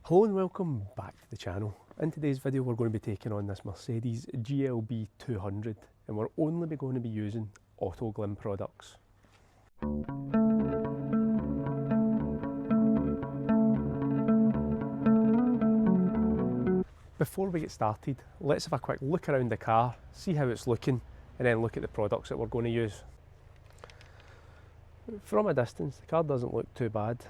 Hello and welcome back to the channel. In today's video we're going to be taking on this Mercedes GLB 200 and we're only going to be using Autoglym products. Before we get started, let's have a quick look around the car, see how it's looking and then look at the products that we're going to use. From a distance the car doesn't look too bad.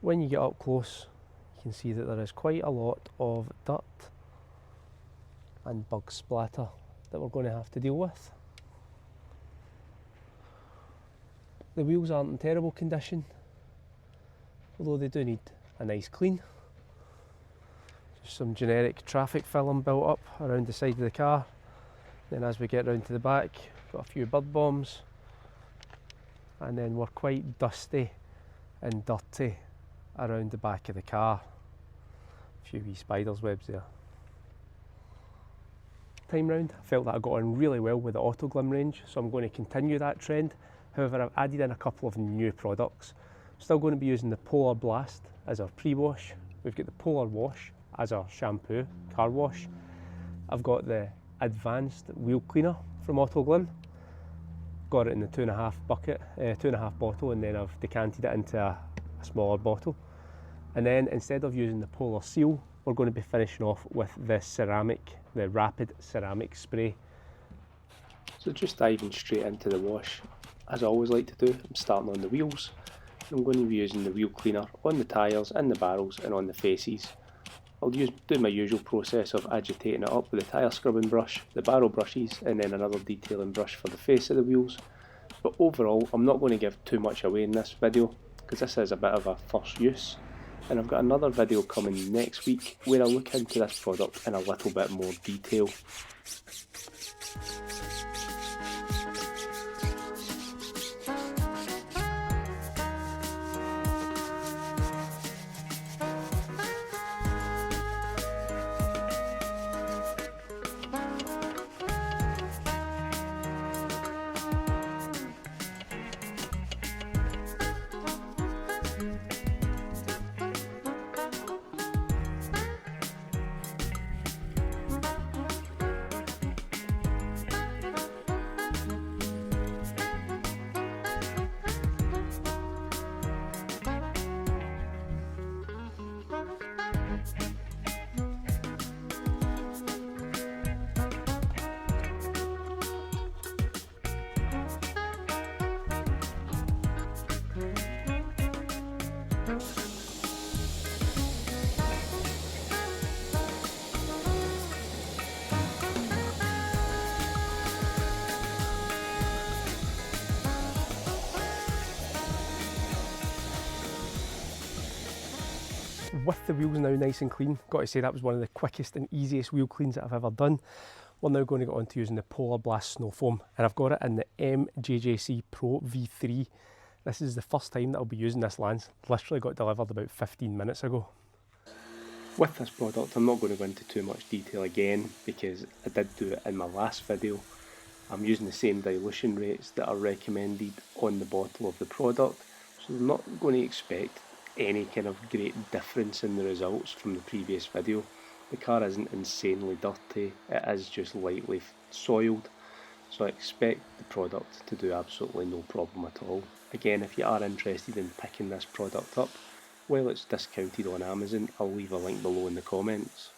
When you get up close you can see that there is quite a lot of dirt and bug splatter that we're going to have to deal with. The wheels aren't in terrible condition, although they do need a nice clean. Just some generic traffic film built up around the side of the car. Then as we get round to the back, got a few bird bombs, and then we're quite dusty and dirty around the back of the car. A few wee spiders webs there. Time round, I felt that I got on really well with the Autoglym range, so I'm going to continue that trend. However, I've added in a couple of new products. I'm still going to be using the Polar Blast as our pre-wash. We've got the Polar Wash as our shampoo, car wash. I've got the Advanced Wheel Cleaner from Autoglym. Got it in the 2.5 bucket, 2.5 bottle, and then I've decanted it into a smaller bottle. And then instead of using the Polar Seal, we're going to be finishing off with the Rapid Ceramic Spray. So just diving straight into the wash, as I always like to do, I'm starting on the wheels. I'm going to be using the wheel cleaner on the tyres, in the barrels and on the faces. I'll do my usual process of agitating it up with the tyre scrubbing brush, the barrel brushes and then another detailing brush for the face of the wheels. But overall I'm not going to give too much away in this video because this is a bit of a first use. And I've got another video coming next week where I'll look into this product in a little bit more detail. With the wheels now nice and clean, got to say that was one of the quickest and easiest wheel cleans that I've ever done. We're now going to get on to using the Polar Blast Snow Foam, and I've got it in the MJJC Pro V3. This is the first time that I'll be using this lance. Literally got delivered about 15 minutes ago. With this product I'm not going to go into too much detail again because I did do it in my last video. I'm using the same dilution rates that are recommended on the bottle of the product, so I'm not going to expect any kind of great difference in the results from the previous video. The car isn't insanely dirty, it is just lightly soiled, so I expect the product to do absolutely no problem at all. Again, if you are interested in picking this product up, while it's discounted on Amazon, I'll leave a link below in the comments.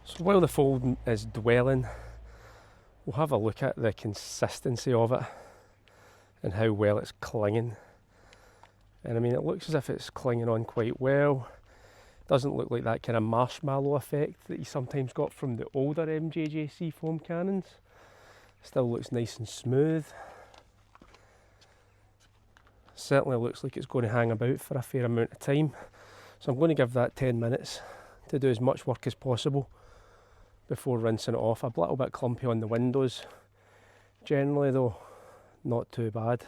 So while the foam is dwelling, we'll have a look at the consistency of it and how well it's clinging. And I mean, it looks as if it's clinging on quite well. Doesn't look like that kind of marshmallow effect that you sometimes got from the older MJJC foam cannons. Still looks nice and smooth. Certainly looks like it's going to hang about for a fair amount of time. So I'm going to give that 10 minutes to do as much work as possible before rinsing it off. A little bit clumpy on the windows. Generally though, not too bad.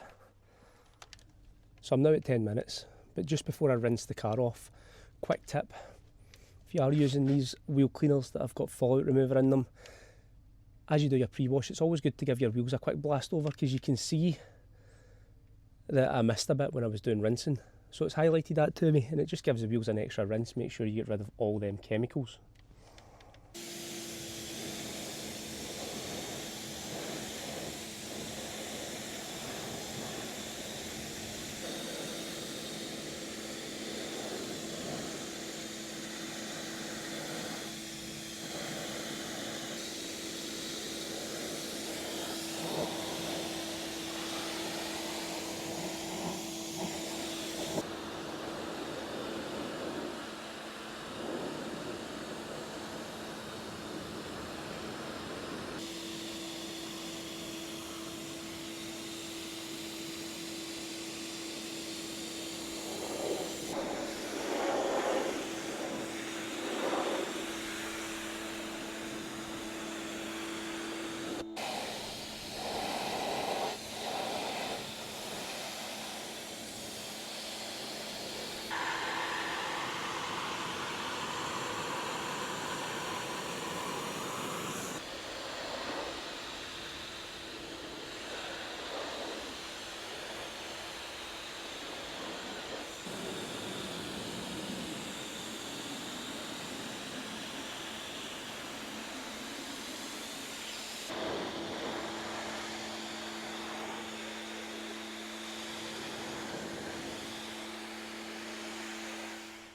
So I'm now at 10 minutes, but just before I rinse the car off, quick tip, if you are using these wheel cleaners that have got fallout remover in them, as you do your pre-wash, it's always good to give your wheels a quick blast over, because you can see that I missed a bit when I was doing rinsing. So it's highlighted that to me, and it just gives the wheels an extra rinse. Make sure you get rid of all them chemicals.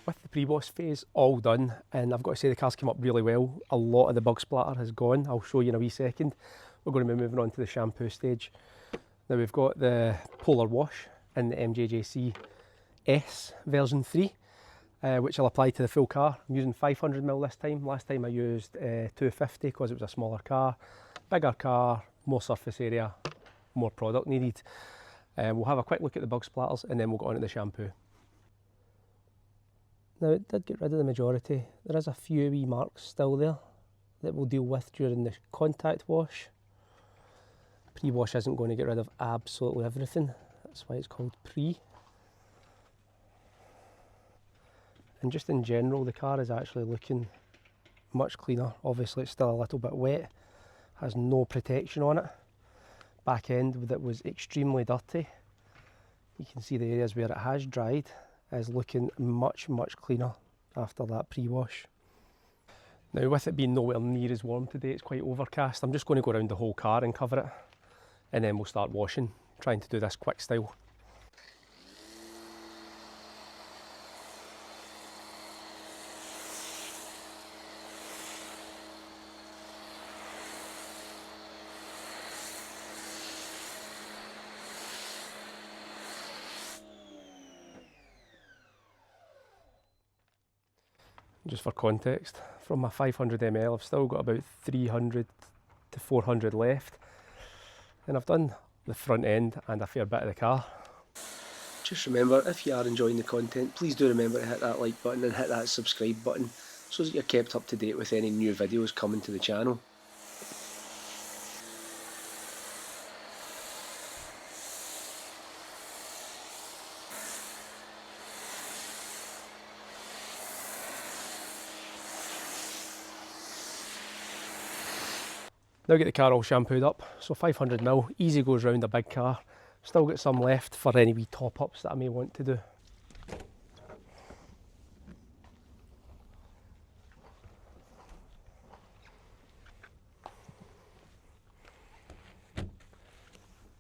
With the pre-wash phase all done, and I've got to say the car's come up really well. A lot of the bug splatter has gone. I'll show you in a wee second. We're going to be moving on to the shampoo stage. Now we've got the Polar Wash in the MJJC S version 3, which I'll apply to the full car. I'm using 500ml this time. Last time I used 250 because it was a smaller car. Bigger car, more surface area, more product needed. We'll have a quick look at the bug splatters and then we'll go on to the shampoo. Now it did get rid of the majority. There is a few wee marks still there that we'll deal with during the contact wash. Pre-wash isn't going to get rid of absolutely everything. That's why it's called pre. And just in general, the car is actually looking much cleaner. Obviously it's still a little bit wet, has no protection on it. Back end that was extremely dirty. You can see the areas where it has dried is looking much cleaner after that pre-wash. Now with it being nowhere near as warm today, it's quite overcast, I'm just going to go around the whole car and cover it, and then we'll start washing, trying to do this quick style. Just for context, from my 500ml I've still got about 300 to 400 left, and I've done the front end and a fair bit of the car. Just remember, if you are enjoying the content, please do remember to hit that like button and hit that subscribe button so that you're kept up to date with any new videos coming to the channel. Now get the car all shampooed up, so 500ml, easy goes round a big car. Still got some left for any wee top ups that I may want to do.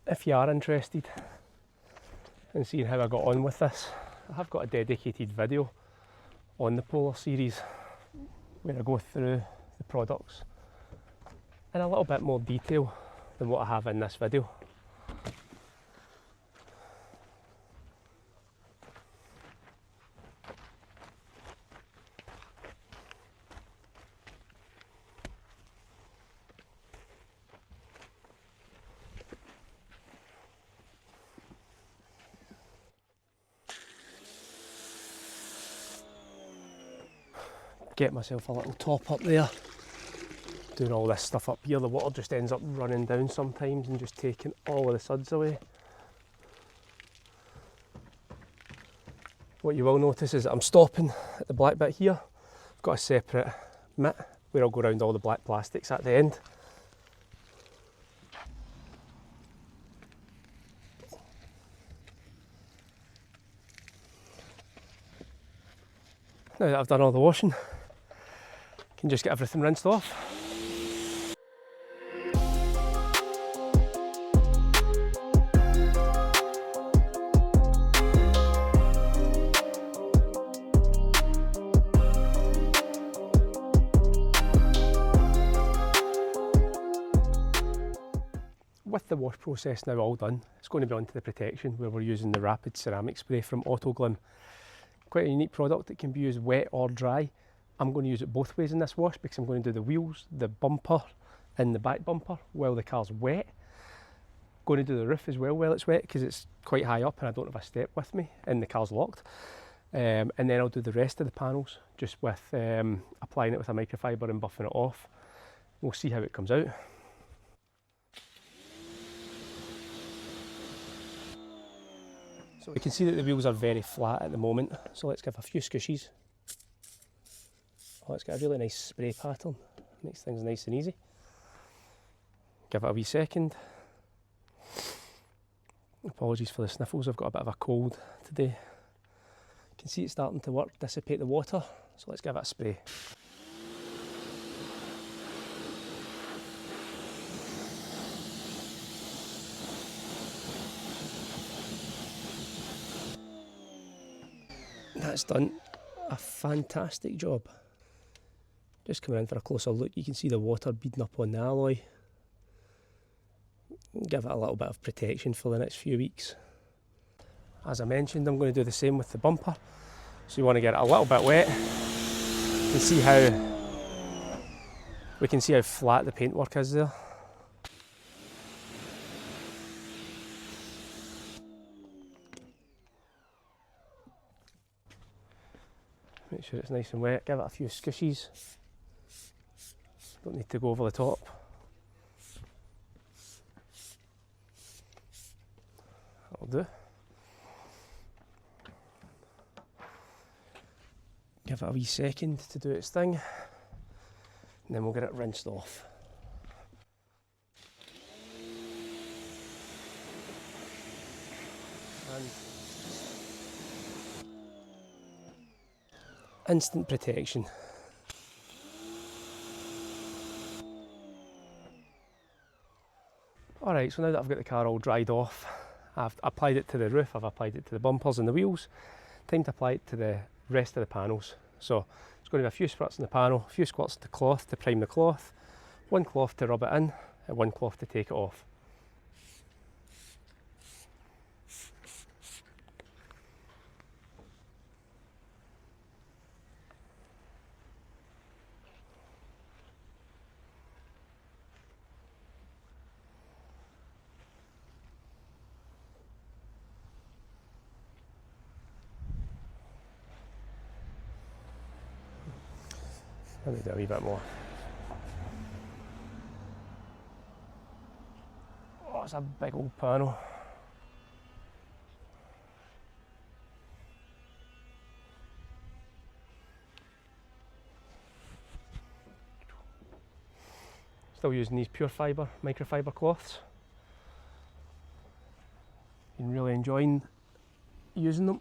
If you are interested in seeing how I got on with this, I have got a dedicated video on the Polar series where I go through the products in a little bit more detail than what I have in this video. Get myself a little top up there. Doing all this stuff up here, the water just ends up running down sometimes and just taking all of the suds away. What you will notice is that I'm stopping at the black bit here. I've got a separate mitt where I'll go around all the black plastics at the end. Now that I've done all the washing, I can just get everything rinsed off. With the wash process now all done, it's going to be onto the protection where we're using the rapid ceramic spray from Autoglym. Quite a unique product that can be used wet or dry. I'm going to use it both ways in this wash because I'm going to do the wheels, the bumper and the back bumper while the car's wet. Going to do the roof as well while it's wet because it's quite high up and I don't have a step with me and the car's locked. And then I'll do the rest of the panels just with applying it with a microfiber and buffing it off. We'll see how it comes out. So we can see that the wheels are very flat at the moment, so let's give a few squishes. Oh, it's got a really nice spray pattern, makes things nice and easy. Give it a wee second. Apologies for the sniffles, I've got a bit of a cold today. You can see it's starting to work, dissipate the water, so let's give it a spray. That's done a fantastic job. Just coming in for a closer look, you can see the water beading up on the alloy. Give it a little bit of protection for the next few weeks. As I mentioned, I'm going to do the same with the bumper. So you want to get it a little bit wet. You can see how flat the paintwork is there. Make sure it's nice and wet, give it a few squishes. Don't need to go over the top. That'll do. Give it a wee second to do its thing, and then we'll get it rinsed off. And instant protection. Alright, so now that I've got the car all dried off, I've applied it to the roof, I've applied it to the bumpers and the wheels. Time to apply it to the rest of the panels. So it's going to be a few squirts in the panel, a few squirts to cloth to prime the cloth, one cloth to rub it in, and one cloth to take it off. Let me do a wee bit more. Oh, it's a big old panel. Still using these pure fibre, microfiber cloths. Been really enjoying using them.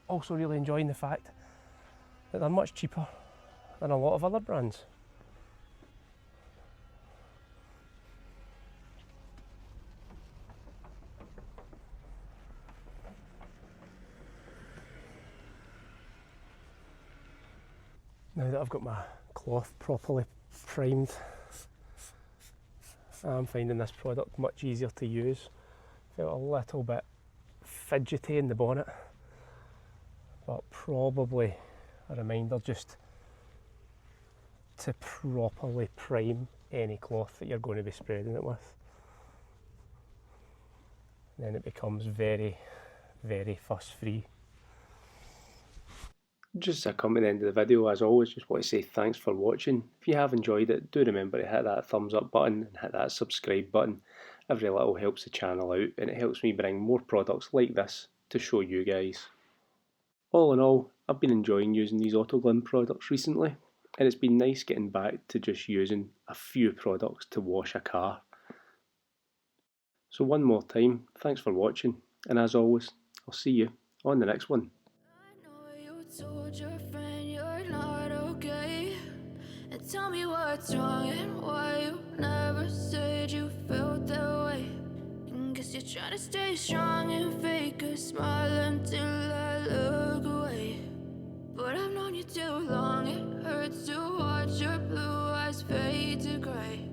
Also really enjoying the fact that they're much cheaper than a lot of other brands. Now that I've got my cloth properly primed, I'm finding this product much easier to use. Felt a little bit fidgety in the bonnet, but probably a reminder just to properly prime any cloth that you're going to be spreading it with. Then it becomes very, very fuss free. Just to come to the end of the video, as always, just want to say thanks for watching. If you have enjoyed it, do remember to hit that thumbs up button and hit that subscribe button. Every little helps the channel out and it helps me bring more products like this to show you guys. All in all, I've been enjoying using these Autoglym products recently, and it's been nice getting back to just using a few products to wash a car. So one more time, thanks for watching, and as always, I'll see you on the next one. I know you told your friend you're not okay. And tell me what's wrong and why you never said you felt that way. And guess you're trying to stay strong and fake a smile until I look away. But I've known you too long, it hurts to watch your blue eyes fade to gray.